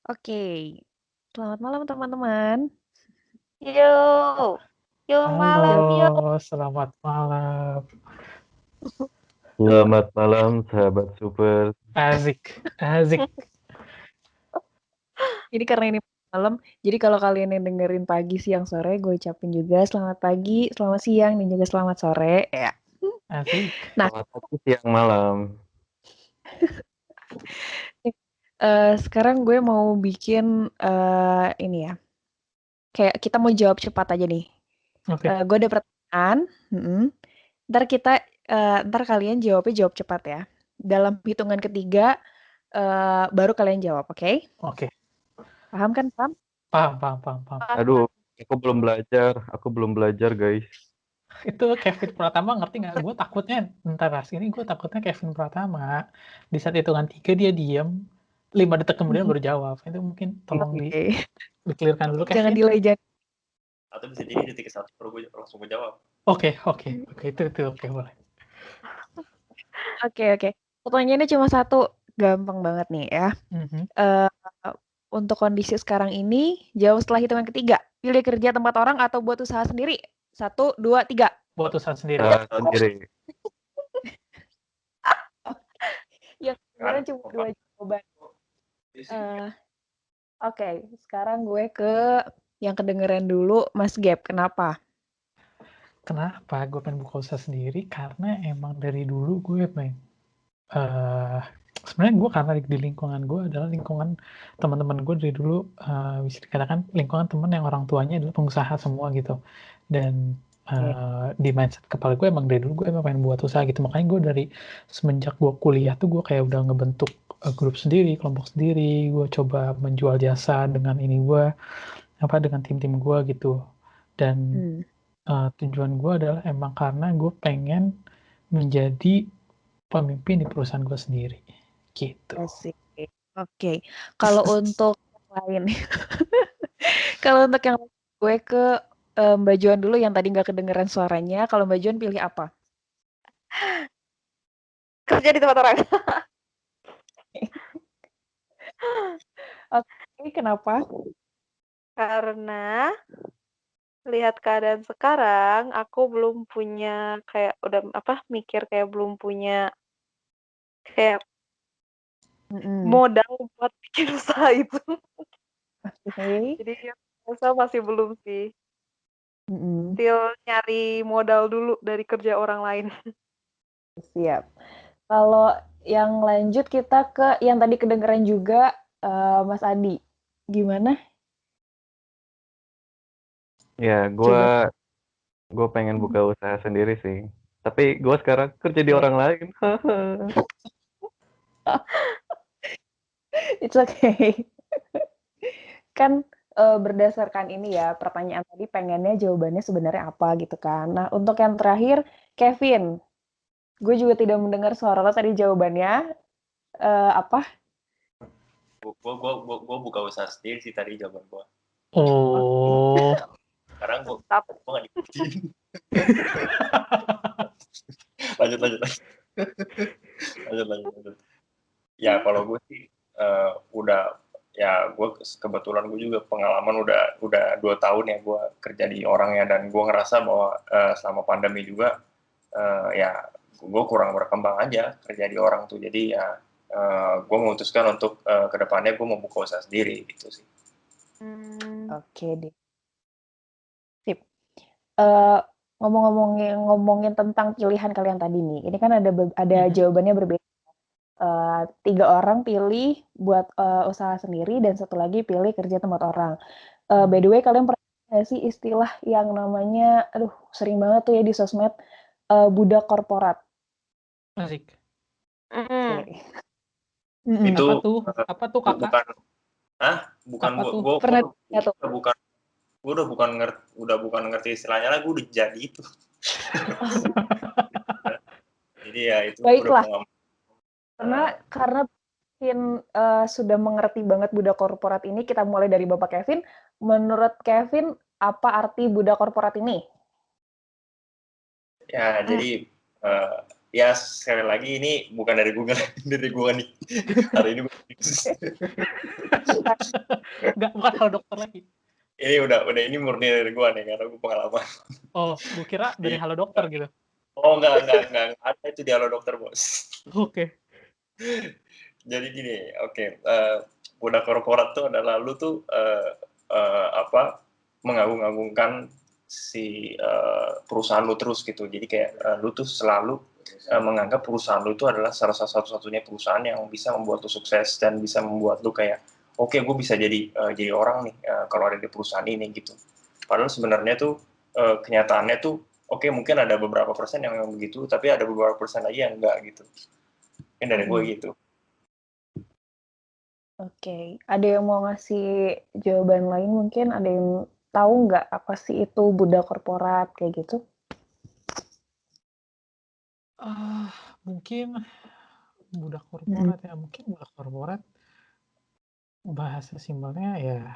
Oke, selamat malam teman-teman. Yo, yo Halo, malam yo. selamat malam. Selamat malam sahabat super. Asik, asik. Jadi karena ini malam, jadi kalau kalian yang dengerin pagi, siang, sore, gue ucapin juga selamat pagi, selamat siang, dan juga selamat sore. Ya. Asik. Nah, Selamat pagi, siang, malam. sekarang gue mau bikin ini ya, kayak kita mau jawab cepat aja nih. Oke. Gue ada pertanyaan, ntar kalian jawab cepat ya. Dalam hitungan ketiga, baru kalian jawab, oke? Oke. Paham kan, Pam? Paham. Aduh, aku belum belajar guys. Itu Kevin Pratama ngerti nggak? Gue takutnya, gue takutnya Kevin Pratama di saat hitungan 3 dia diem, 5 detik kemudian baru jawab. Itu mungkin tolong Oke. di-clearkan dulu Jangan Kevin. delay, jangan. Atau bisa jadi detik satu baru gue langsung gue jawab. Oke, itu oke boleh. Oke. Pertanyaannya cuma satu, gampang banget nih ya. Eh, untuk kondisi sekarang ini, jawab setelah hitungan ketiga. Pilih kerja tempat orang atau buat usaha sendiri. 1, 2, 3. Buat usaha sendiri. Sendiri. Yang sebenarnya cuma 2 jawaban. Oke, sekarang gue ke yang kedengeran dulu, Mas Gap. Kenapa? Kenapa gue pengen buka usaha sendiri? Karena emang dari dulu gue pengen sebenarnya gue karena di lingkungan gue adalah lingkungan teman-teman gue dari dulu bisa dikatakan lingkungan teman yang orang tuanya adalah pengusaha semua gitu, dan di mindset kepala gue emang dari dulu gue emang pengen buat usaha gitu, makanya gue dari semenjak gue kuliah tuh gue kayak udah ngebentuk grup sendiri, kelompok sendiri, gue coba menjual jasa dengan ini gue dengan tim-tim gue gitu, dan tujuan gue adalah emang karena gue pengen menjadi pemimpin di perusahaan gue sendiri gitu. Asik. Oke. Kalau untuk yang lain, kalau untuk yang lain, gue ke Mbak Juan dulu yang tadi nggak kedengeran suaranya. Kalau Mbak Juan pilih apa? Kerja di tempat orang. Oke, kenapa? Karena lihat keadaan sekarang, aku belum punya kayak mikir kayak belum punya kayak modal buat bikin usaha itu. Oke. Jadi usaha masih belum sih. Still nyari modal dulu dari kerja orang lain. Siap. Kalau yang lanjut kita ke yang tadi kedengeran juga, Mas Adi. Gimana? Ya, gue pengen buka usaha sendiri sih. Tapi gue sekarang kerja di orang lain. It's okay. Kan berdasarkan ini ya, pertanyaan tadi pengennya jawabannya sebenarnya apa gitu kan. Nah, untuk yang terakhir, Kevin. Gue juga tidak mendengar suara lo tadi jawabannya. Apa? Gue buka usaha sendiri sih tadi jawaban gue. Oh. Sekarang gue nggak diikutin. lanjut. Ya kalau gue sih udah, ya gue kebetulan gue juga pengalaman udah 2 tahun ya gue kerja di orang ya, dan gue ngerasa bahwa selama pandemi juga ya gue kurang berkembang aja kerja di orang tuh. Jadi ya gue memutuskan untuk kedepannya gue mau buka usaha sendiri gitu sih. Oke deh. Sip. Ngomongin tentang pilihan kalian tadi nih. Ini kan ada jawabannya berbeda. 3 orang pilih buat usaha sendiri dan 1 lagi pilih kerja tempat orang. By the way, kalian pernah nggak sih istilah yang namanya, aduh sering banget tuh ya di sosmed, budak korporat? Asik. Itu Apa tuh kakak? Bukan gue udah bukan ngerti istilahnya lah, gue udah jadi itu. Jadi ya itu. Baiklah. Karena mungkin sudah mengerti banget budak korporat ini, kita mulai dari Bapak Kevin. Menurut Kevin, apa arti budak korporat ini? Ya, jadi ya sekali lagi ini bukan dari Google, dari gua nih. Hari ini bukan hal dokter lagi. ini udah ini murni dari gua nih karena gua pengalaman. Oh, gue kira dari halo dokter gitu. Oh enggak ada itu di Halo Dokter, Bos. Oke. Jadi gini, budak korporat tuh adalah lu tuh mengagung-agungkan si perusahaan lu terus gitu. Jadi kayak lu tuh selalu menganggap perusahaan lu itu adalah salah satu-satunya perusahaan yang bisa membuat lu sukses dan bisa membuat lu kayak oke, gue bisa jadi orang nih kalau ada di perusahaan ini gitu. Padahal sebenarnya tuh kenyataannya tuh mungkin ada beberapa persen yang memang begitu, tapi ada beberapa persen lagi yang enggak gitu. Mungkin dari gue gitu. Oke, ada yang mau ngasih jawaban lain mungkin? Ada yang tahu nggak apa sih itu budak korporat kayak gitu? Mungkin budak korporat ya, mungkin budak korporat bahasa simpelnya ya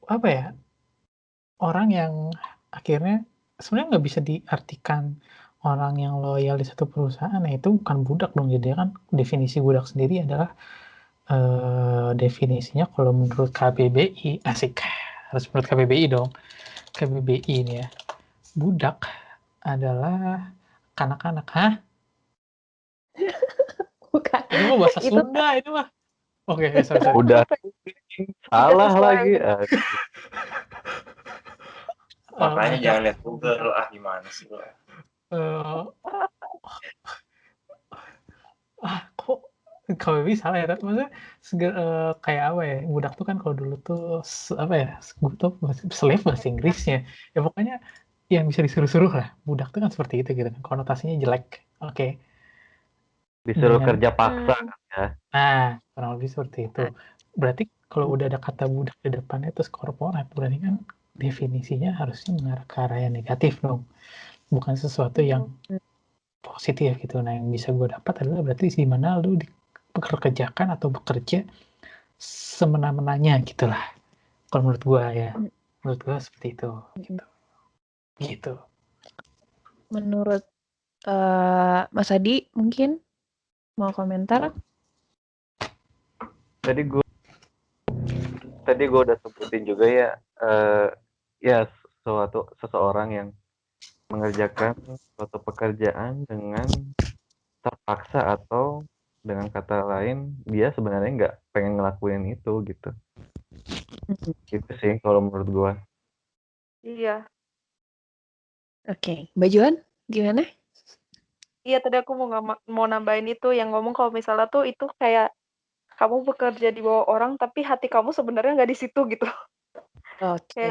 apa ya, orang yang akhirnya sebenarnya nggak bisa diartikan orang yang loyal di satu perusahaan, ya itu bukan budak dong. Jadi kan definisi budak sendiri adalah definisinya kalau menurut KBBI, asik, harus menurut KBBI dong. KBBI ini ya, budak adalah kanak-kanak. Hah? Bukan. Ini mah bahasa Itu Sunda ini mah. Oke, sorry. Udah salah lagi. Makanya jangan lihat Google gimana sih lo? Kok KBBI salah ya? Maksudnya kayak apa ya? Budak tuh kan kalau dulu tuh apa ya? Gue tuh slave bahasa Inggrisnya. Ya pokoknya yang bisa disuruh-suruh lah. Budak tuh kan seperti itu gitu kan. Konotasinya jelek. Oke. Disuruh Dengan kerja paksa kan ya. Nah, kurang lebih seperti itu. Berarti kalau udah ada kata budak di depannya terus korporat, berarti kan definisinya harusnya mengarah ke arah yang negatif dong. Bukan sesuatu yang positif gitu. Nah, yang bisa gue dapat adalah berarti di mana lu dikerjakan atau bekerja semena-menanya gitulah. Kalau menurut gue ya, menurut gue seperti itu. Gitu. menurut Mas Adi mungkin mau komentar? Tadi gue udah sebutin juga ya, ya seseorang yang mengerjakan suatu pekerjaan dengan terpaksa atau dengan kata lain dia sebenarnya nggak pengen ngelakuin itu gitu. Gitu sih kalau menurut gue. Iya. Oke, Mbak Joan gimana? Iya, tadi aku mau nambahin itu yang ngomong kalau misalnya tuh itu kayak kamu bekerja di bawah orang tapi hati kamu sebenarnya nggak di situ gitu. Oke.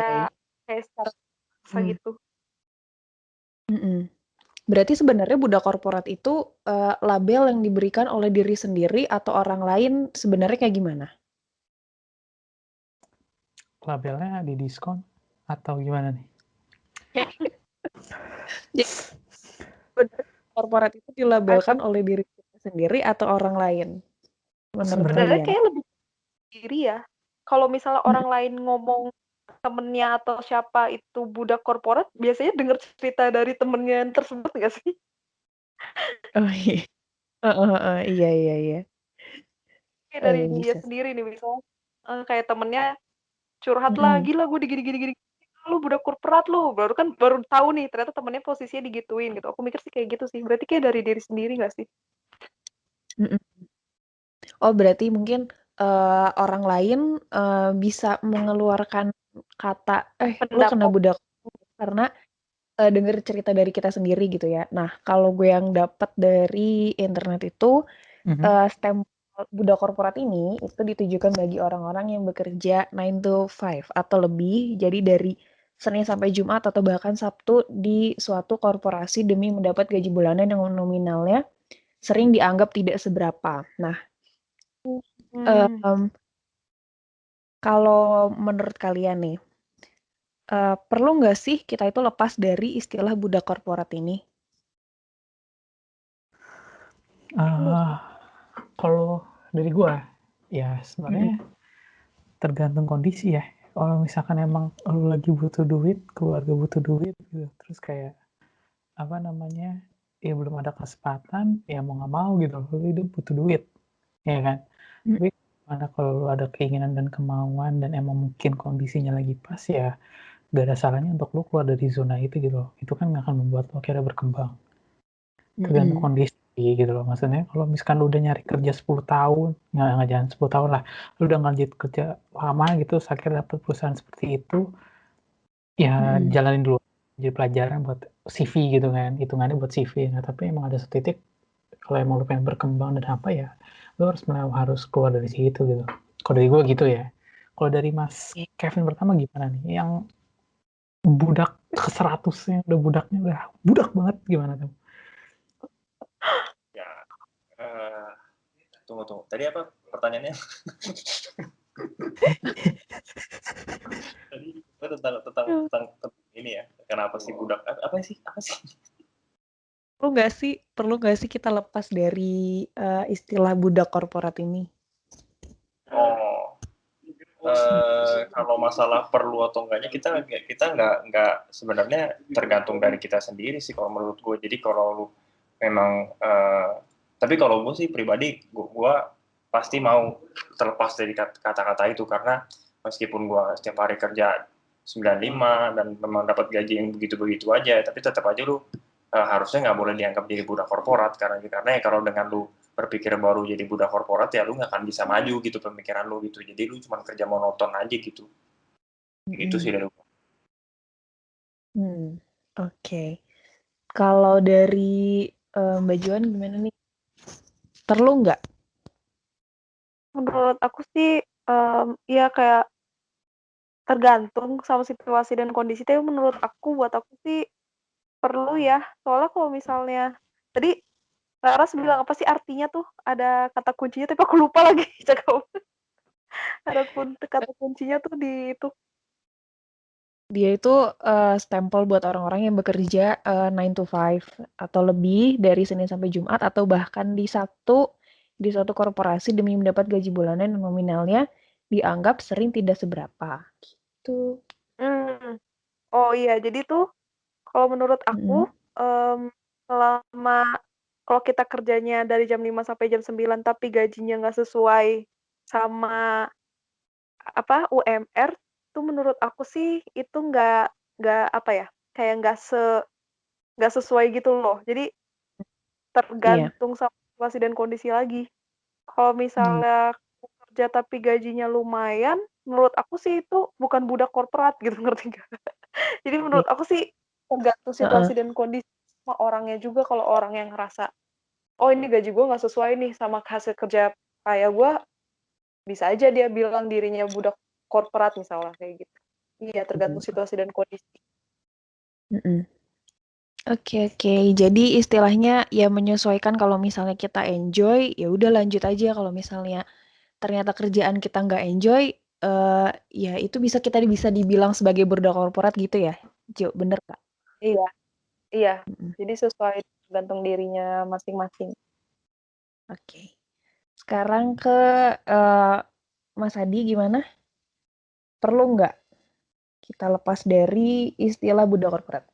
Kayak secara gitu. Berarti sebenarnya budak korporat itu label yang diberikan oleh diri sendiri atau orang lain sebenarnya kayak gimana? Labelnya di diskon atau gimana nih? Jadi korporat itu dilabelkan oleh diri kita sendiri atau orang lain? Menurut sebenarnya kalian? kayak lebih diri ya. Kalau misalnya orang lain ngomong temennya atau siapa itu budak korporat, biasanya dengar cerita dari temennya yang tersebut nggak sih? Oh iya. Iya. Kayak dari dia Bisa. sendiri nih misalnya. Kayak temennya curhat lah, gila gue digini-gini. Lu budak korporat lu. Baru tahu nih ternyata temennya posisinya digituin gitu. Aku mikir sih kayak gitu sih. Berarti kayak dari diri sendiri nggak sih? Oh berarti mungkin orang lain bisa mengeluarkan kata lu kena budak karena denger cerita dari kita sendiri gitu ya. Nah kalau gue yang dapat dari internet itu stempel budak korporat ini itu ditujukan bagi orang-orang yang bekerja 9 to 5 atau lebih. Jadi dari Senin sampai Jumat atau bahkan Sabtu di suatu korporasi demi mendapat gaji bulanan yang nominalnya sering dianggap tidak seberapa. Nah, kalau menurut kalian nih, perlu nggak sih kita itu lepas dari istilah budak korporat ini? Kalau dari gue, ya sebenarnya tergantung kondisi ya. kalau misalkan emang lu lagi butuh duit, keluarga butuh duit gitu, terus kayak apa namanya, ya belum ada kesempatan, ya mau nggak mau gitu, lu hidup butuh duit, ya kan? Tapi mana kalau lu ada keinginan dan kemauan dan emang mungkin kondisinya lagi pas, ya gak ada salahnya untuk lu keluar dari zona itu gitu loh. Itu kan gak akan membuat lo akhirnya berkembang. Tergantung kondisi gitu loh. Maksudnya kalau misalkan lu udah nyari kerja 10 tahun, nggak jangan 10 tahun lah, lu udah ngelanjut kerja lama gitu, terus akhirnya dapet perusahaan seperti itu, ya jalanin dulu. Jadi pelajaran buat CV gitu kan, hitungannya buat CV. Nah, tapi emang ada satu titik, kalau emang lu pengen berkembang dan apa ya, lu harus keluar dari situ gitu. Kalau dari gue gitu ya. Kalau dari Mas Kevin pertama gimana nih? Yang budak ke-100-nya, udah budaknya udah budak banget, gimana tuh? Ya, tunggu. Tadi apa pertanyaannya? Tadi tentang ini ya. Kenapa sih budak? Apa sih? Perlu nggak sih kita lepas dari istilah budak korporat ini? Oh, kalau masalah perlu atau enggaknya kita nggak sebenarnya tergantung dari kita sendiri sih kalau menurut gue. Jadi kalau lu memang tapi kalau gue sih pribadi gue pasti mau terlepas dari kata-kata itu, karena meskipun gue setiap hari kerja 95 dan memang dapat gaji yang begitu-begitu aja, tapi tetap aja lu harusnya nggak boleh dianggap jadi budak korporat, karena ya kalau dengan lu berpikir baru jadi budak korporat, ya lu nggak akan bisa maju gitu pemikiran lu gitu, jadi lu cuma kerja monoton aja gitu. Gitu sih dari gue. Oke. Kalau dari Mbak Juan gimana nih? Perlu nggak? Menurut aku sih ya kayak tergantung sama situasi dan kondisi, tapi menurut buat aku sih perlu ya. Soalnya kalau misalnya tadi Laras bilang apa sih artinya tuh, ada kata kuncinya tapi aku lupa lagi. Ada kata kuncinya tuh di itu. Dia itu stempel buat orang-orang yang bekerja 9 to 5 atau lebih dari Senin sampai Jumat, atau bahkan di Sabtu di suatu korporasi demi mendapat gaji bulanan yang nominalnya dianggap sering tidak seberapa. Gitu. Oh iya, jadi tuh kalau menurut aku selama kalau kita kerjanya dari jam 5 sampai jam 9 tapi gajinya nggak sesuai sama UMR, tuh menurut aku sih itu nggak apa ya, kayak nggak sesuai gitu loh. Jadi tergantung sama situasi dan kondisi lagi. Kalau misalnya kerja tapi gajinya lumayan, menurut aku sih itu bukan budak korporat gitu, ngerti nggak? Jadi menurut aku sih tergantung situasi dan kondisi sama orangnya juga. Kalau orang yang ngerasa, oh ini gaji gue nggak sesuai nih sama hasil kerja kayak gue, bisa aja dia bilang dirinya budak korporat misalnya kayak gitu. Iya, tergantung situasi dan kondisi. Oke. Jadi istilahnya ya menyesuaikan, kalau misalnya kita enjoy, ya udah lanjut aja. Kalau misalnya ternyata kerjaan kita nggak enjoy, ya itu bisa dibilang sebagai budak korporat gitu ya, Jo, bener Kak? Iya. Jadi sesuai tergantung dirinya masing-masing. Oke. Sekarang ke Mas Adi, gimana? Perlu nggak kita lepas dari istilah budak korporat?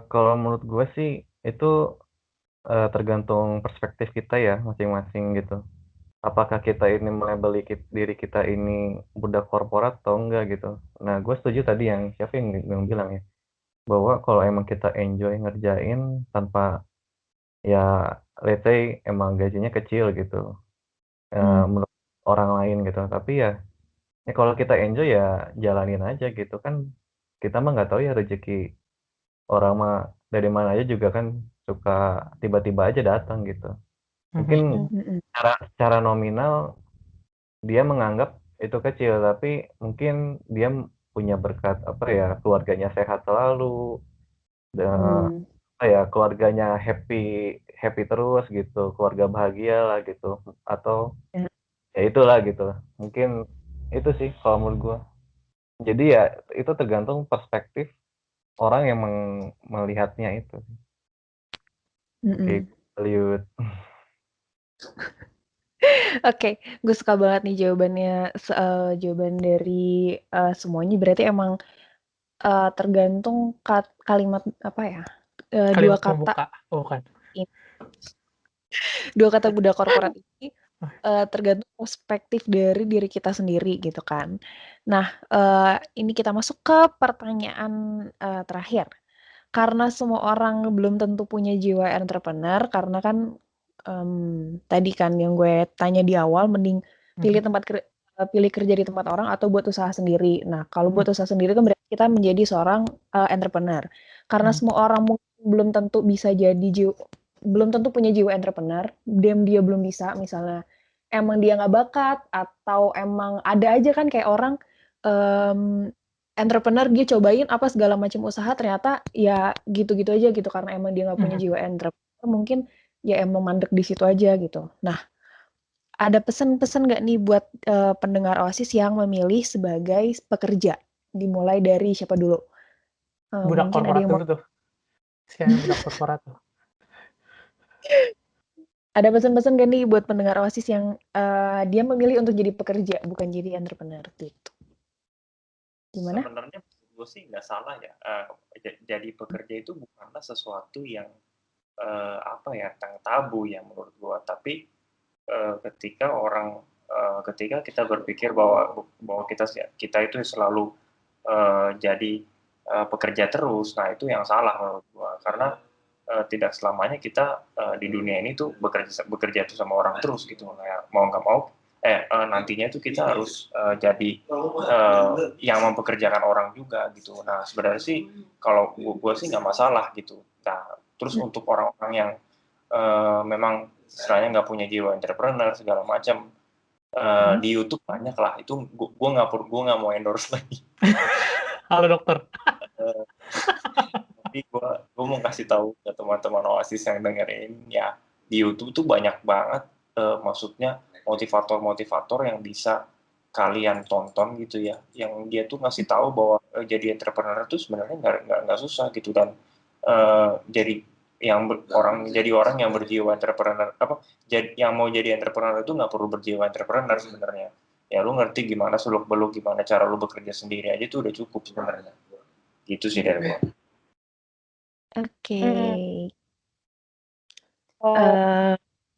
Kalau menurut gue sih itu tergantung perspektif kita ya masing-masing gitu. Apakah kita ini melabeli diri kita ini budak korporat atau enggak gitu. Nah, gue setuju tadi yang siapa yang bilang ya, bahwa kalau emang kita enjoy ngerjain tanpa ya let's say emang gajinya kecil gitu menurut orang lain gitu. Tapi ya kalau kita enjoy ya jalanin aja gitu kan. Kita mah nggak tahu ya rezeki orang mah dari mana aja juga kan, suka tiba-tiba aja datang gitu. Mungkin secara nominal dia menganggap itu kecil, tapi mungkin dia punya berkat apa ya, keluarganya sehat selalu, ya keluarganya happy happy terus gitu, keluarga bahagia lah gitu, atau ya itulah gitu. Mungkin itu sih kalau menurut gua. Jadi ya itu tergantung perspektif orang yang melihatnya itu. Oke, liut. Oke, gue suka banget nih jawabannya, jawaban dari semuanya. Berarti emang tergantung kalimat apa ya? Dua Kalimat kata pembuka. Oh, bukan. ini, dua kata budak korporat ini tergantung perspektif dari diri kita sendiri gitu kan. Nah, ini kita masuk ke pertanyaan terakhir. Karena semua orang belum tentu punya jiwa entrepreneur, karena kan tadi kan yang gue tanya di awal, mending pilih pilih kerja di tempat orang atau buat usaha sendiri. Nah, kalau buat usaha sendiri kan berarti kita menjadi seorang entrepreneur. Karena semua orang mungkin belum tentu bisa jadi belum tentu punya jiwa entrepreneur, dan dia belum bisa, misalnya emang dia nggak bakat atau emang ada aja kan kayak orang entrepreneur, dia cobain apa segala macam usaha, ternyata ya gitu-gitu aja gitu, karena emang dia nggak punya jiwa entrepreneur, mungkin ya emang mandek di situ aja gitu. Nah, ada pesan-pesan nggak nih buat pendengar Oasis yang memilih sebagai pekerja? Dimulai dari siapa dulu? Budak Mungkin ada korporat yang dulu tuh. Siapa budak korporat tuh? ada pesan-pesan gak nih buat pendengar Oasis yang dia memilih untuk jadi pekerja, bukan jadi entrepreneur gitu? Gimana? Sebenarnya gue sih nggak salah ya. Jadi pekerja itu bukanlah sesuatu yang apa ya, yang tabu ya menurut gue. Tapi ketika kita berpikir bahwa kita itu selalu jadi pekerja terus, nah itu yang salah menurut gue. Karena tidak selamanya kita di dunia ini tuh bekerja tuh sama orang terus gitu. Kayak mau nggak mau nantinya itu kita harus jadi yang mempekerjakan orang juga gitu. Nah sebenarnya sih kalau gue sih nggak masalah gitu. Nah terus untuk orang-orang yang memang istilahnya nggak punya jiwa entrepreneur segala macam, di YouTube banyak lah. Itu gue nggak mau endorse lagi. Halo dokter. Tapi gue mau kasih tahu ke teman-teman Oasis yang dengerin ya, di YouTube tuh banyak banget maksudnya motivator-motivator yang bisa kalian tonton gitu ya, yang dia tuh ngasih tahu bahwa jadi entrepreneur itu sebenarnya nggak susah gitu, dan jadi orang yang berjiwa entrepreneur yang mau jadi entrepreneur itu nggak perlu berjiwa entrepreneur sebenarnya. Ya lu ngerti gimana seluk beluk, gimana cara lu bekerja sendiri aja tuh udah cukup sebenarnya. Gitu sih dari gua. Oke.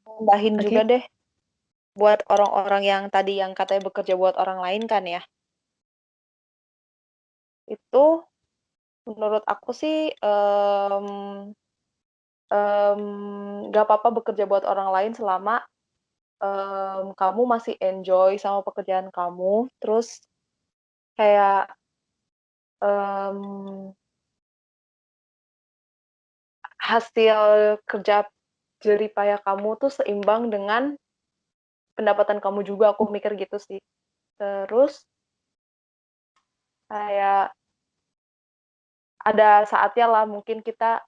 Nambahin Oke. juga deh buat orang-orang yang tadi yang katanya bekerja buat orang lain kan ya. Itu menurut aku sih nggak apa-apa bekerja buat orang lain selama kamu masih enjoy sama pekerjaan kamu, terus kayak hasil kerja jerih payah kamu tuh seimbang dengan pendapatan kamu juga, aku mikir gitu sih. Terus kayak ada saatnya lah mungkin kita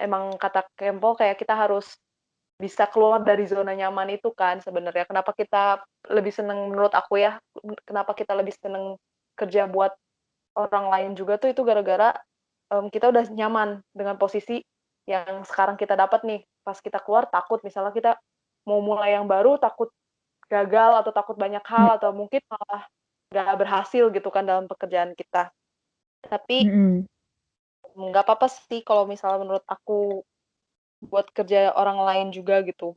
emang kata Kempo kayak kita harus bisa keluar dari zona nyaman itu kan sebenarnya. Kenapa kita lebih seneng, menurut aku ya, kenapa kita lebih seneng kerja buat orang lain juga tuh itu gara-gara kita udah nyaman dengan posisi yang sekarang kita dapat nih. Pas kita keluar takut misalnya kita mau mulai yang baru, takut gagal atau takut banyak hal atau mungkin malah nggak berhasil gitu kan dalam pekerjaan kita. Tapi nggak apa-apa sih kalau misalnya menurut aku buat kerja orang lain juga gitu.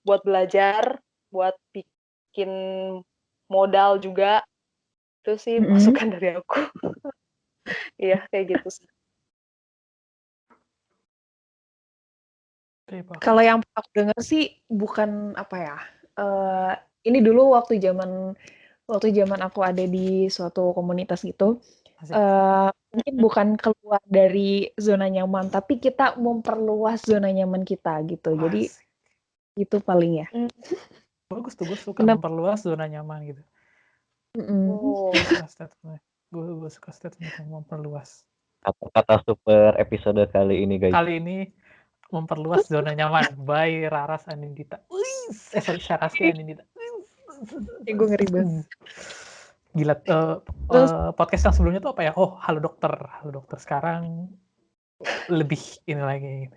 Buat belajar, buat bikin modal juga. Itu sih masukan dari aku. Iya, kayak gitu sih. Kalau yang aku dengar sih bukan apa ya, ini dulu waktu zaman aku ada di suatu komunitas gitu, mungkin bukan keluar dari zona nyaman, tapi kita memperluas zona nyaman kita gitu. Jadi itu paling ya. Bagus tuh, gue suka memperluas zona nyaman gitu. Gue suka statement yang memperluas. Kata super episode kali ini guys. Kali ini memperluas zona nyaman by Raras Anindita. Syaraski Anindita. Gue ngeri banget. Gila. Podcast yang sebelumnya tuh apa ya? Oh, halo dokter. Sekarang lebih ini lagi.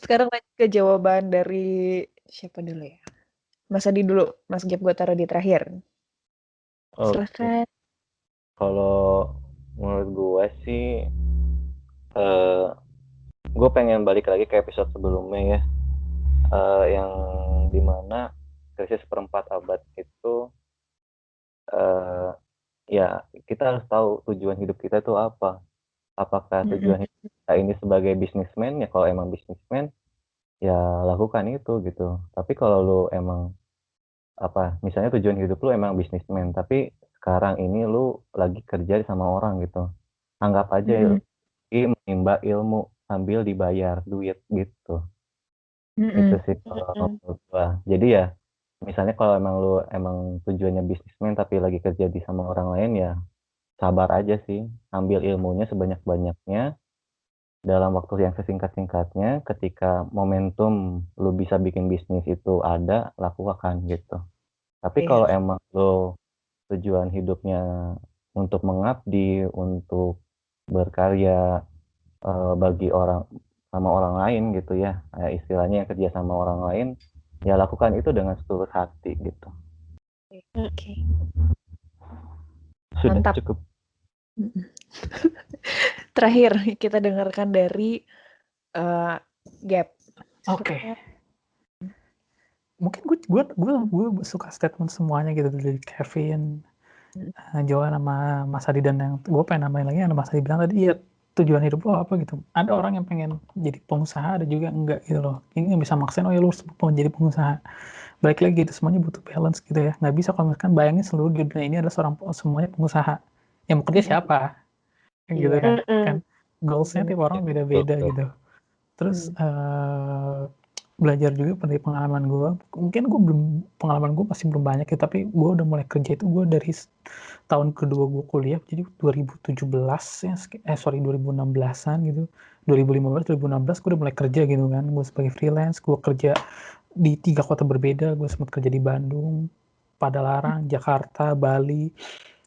Sekarang lanjut ke jawaban dari Siapa dulu ya? Mas Adi dulu. Mas Gap gue taruh di terakhir. Oke. Silakan. Kalau menurut gue sih, gue pengen balik lagi ke episode sebelumnya ya, yang dimana krisis seperempat abad itu, ya kita harus tahu tujuan hidup kita itu apa. Apakah tujuan hidup kita ini sebagai bisnismen, ya kalau emang bisnismen, ya lakukan itu gitu. Tapi kalau lu emang misalnya tujuan hidup lu emang bisnismen, tapi sekarang ini lu lagi kerja sama orang gitu. Anggap aja menimba ilmu sambil dibayar duit gitu. Itu sih kalau menurut gua. Jadi ya, misalnya kalau emang lu emang tujuannya bisnismen tapi lagi kerja di sama orang lain, ya sabar aja sih. Ambil ilmunya sebanyak-banyaknya dalam waktu yang sesingkat-singkatnya. Ketika momentum lu bisa bikin bisnis itu ada, lakukan gitu. Tapi Iya. kalau emang lu tujuan hidupnya untuk mengabdi, untuk berkarya bagi sama orang lain gitu ya, istilahnya yang kerja sama orang lain, ya lakukan itu dengan setulus hati gitu. Oke. Sudah Mantap. cukup. Terakhir kita dengarkan dari Gap. Oke. Mungkin gue suka statement semuanya gitu dari Kevin, Joan sama Mas Adi, dan yang gue pengen nambahin lagi yang Mas Adi bilang tadi, ya tujuan hidup lo apa gitu. Ada orang yang pengen jadi pengusaha, ada juga enggak gitu loh. Ini nggak bisa maksain, oh ya lu harus jadi pengusaha. Balik lagi gitu, semuanya butuh balance gitu ya. Nggak bisa kalau misalkan bayangin seluruh dunia ini adalah semuanya pengusaha. Yang mau kerja siapa? Gitu Iya. kan goalsnya tiap orang beda-beda gitu. Terus belajar juga dari pengalaman gue. Mungkin pengalaman gue masih belum banyak ya, tapi gue udah mulai kerja itu gue dari tahun kedua gue kuliah, jadi 2017 ya, 2016an gitu, 2015 2016 gue udah mulai kerja gitu kan. Gue sebagai freelance, gue kerja di 3 kota berbeda. Gue sempat kerja di Bandung, Padalarang, Jakarta, Bali.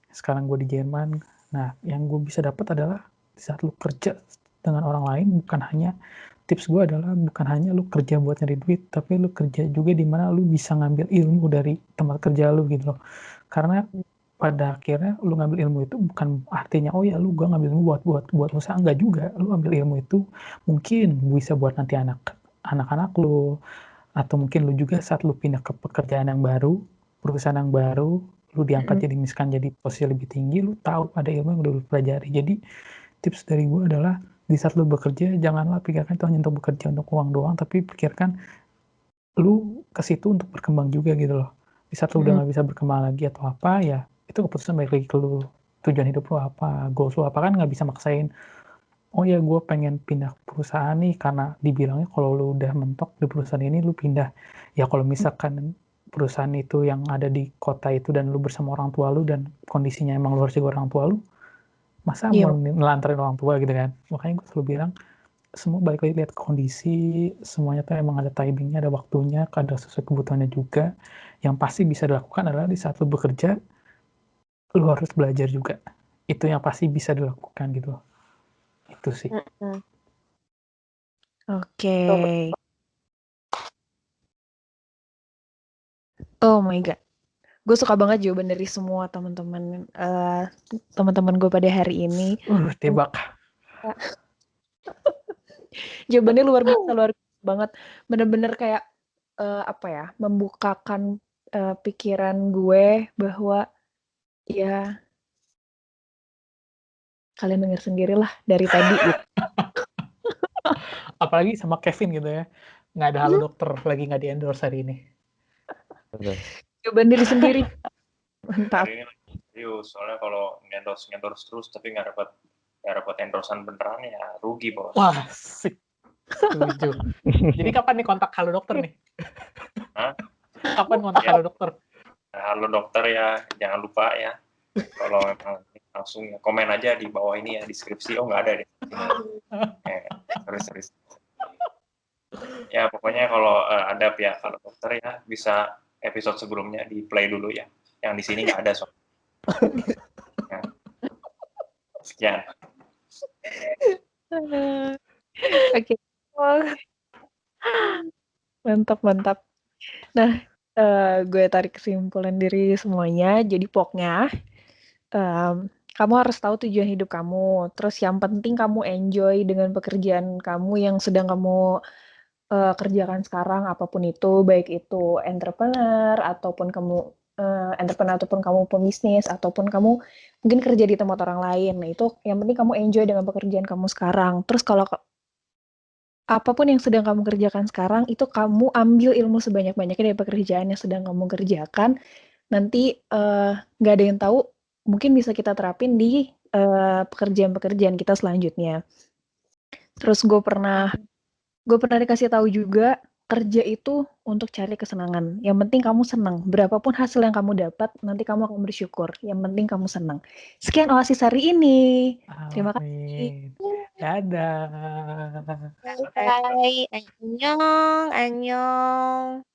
Sekarang gue di Jerman. Nah, yang gue bisa dapat adalah di saat lu kerja dengan orang lain, tips gue adalah bukan hanya lu kerja buat nyari duit, tapi lu kerja juga di mana lu bisa ngambil ilmu dari tempat kerja lu gitu loh. Karena pada akhirnya lu ngambil ilmu itu bukan artinya oh ya lu gua ngambil ilmu buat usaha, enggak juga. Lu ambil ilmu itu mungkin bisa buat nanti anak-anak lu, atau mungkin lu juga saat lu pindah ke pekerjaan yang baru, perusahaan yang baru, lu diangkat jadi misalkan jadi posisi lebih tinggi, lu tahu ada ilmu yang udah lu pelajari. Jadi tips dari gue adalah di saat lu bekerja, janganlah pikirkan itu hanya untuk bekerja untuk uang doang, tapi pikirkan lu ke situ untuk berkembang juga gitu loh. Di saat lu udah nggak bisa berkembang lagi atau apa, ya itu keputusan balik lagi ke lu. Tujuan hidup lu apa, goals lu apa, kan nggak bisa maksain, oh ya gue pengen pindah perusahaan nih karena dibilangnya kalau lu udah mentok di perusahaan ini lu pindah. Ya kalau misalkan perusahaan itu yang ada di kota itu dan lu bersama orang tua lu dan kondisinya emang lu harus jaga orang tua lu, masa mau nelantarin orang tua gitu kan. Makanya gue selalu bilang semua balik lagi lihat kondisi, semuanya tuh emang ada timingnya, ada waktunya, ada sesuai kebutuhannya juga. Yang pasti bisa dilakukan adalah di saat lu bekerja, lu harus belajar juga. Itu yang pasti bisa dilakukan gitu. Itu sih. Oke. Oh my god, gue suka banget jawaban dari semua teman-teman gue pada hari ini. Tebak. Jawabannya luar biasa banget. Bener-bener kayak membukakan pikiran gue bahwa ya kalian dengar sendirilah dari tadi gitu. Apalagi sama Kevin gitu ya, nggak ada halo dokter lagi, nggak di endorse hari ini. Jawaban diri sendiri. Mantap. Hari ini serius, soalnya kalau endorse terus tapi nggak dapat endorsean beneran ya rugi bos. Wah, sip. Setuju. Jadi kapan nih kontak halo dokter nih? Hah? Kapan kontak halo dokter? Nah, halo dokter ya, jangan lupa ya. Kalau memang langsung ya, komen aja di bawah ini ya, deskripsi. Oh nggak ada deh. Serius. Ya pokoknya kalau ada pihak halo dokter ya, bisa episode sebelumnya di play dulu ya. Yang di sini nggak ada soal. Ya. Sekian. Oke. Mantap. Nah, gue tarik kesimpulan dari semuanya. Jadi pokoknya, kamu harus tahu tujuan hidup kamu. Terus yang penting kamu enjoy dengan pekerjaan kamu yang sedang kamu kerjakan sekarang, apapun itu, baik itu entrepreneur ataupun kamu pembisnis ataupun kamu mungkin kerja di tempat orang lain. Nah, itu yang penting kamu enjoy dengan pekerjaan kamu sekarang. Terus kalau apapun yang sedang kamu kerjakan sekarang, itu kamu ambil ilmu sebanyak-banyaknya dari pekerjaan yang sedang kamu kerjakan. Nanti nggak ada yang tahu, mungkin bisa kita terapin di pekerjaan-pekerjaan kita selanjutnya. Terus gue pernah dikasih tahu juga, kerja itu untuk cari kesenangan. Yang penting kamu senang. Berapapun hasil yang kamu dapat, nanti kamu akan bersyukur. Yang penting kamu senang. Sekian Oasis hari ini. Terima kasih. Amin. Dadah. Bye. Annyeong. Annyeong.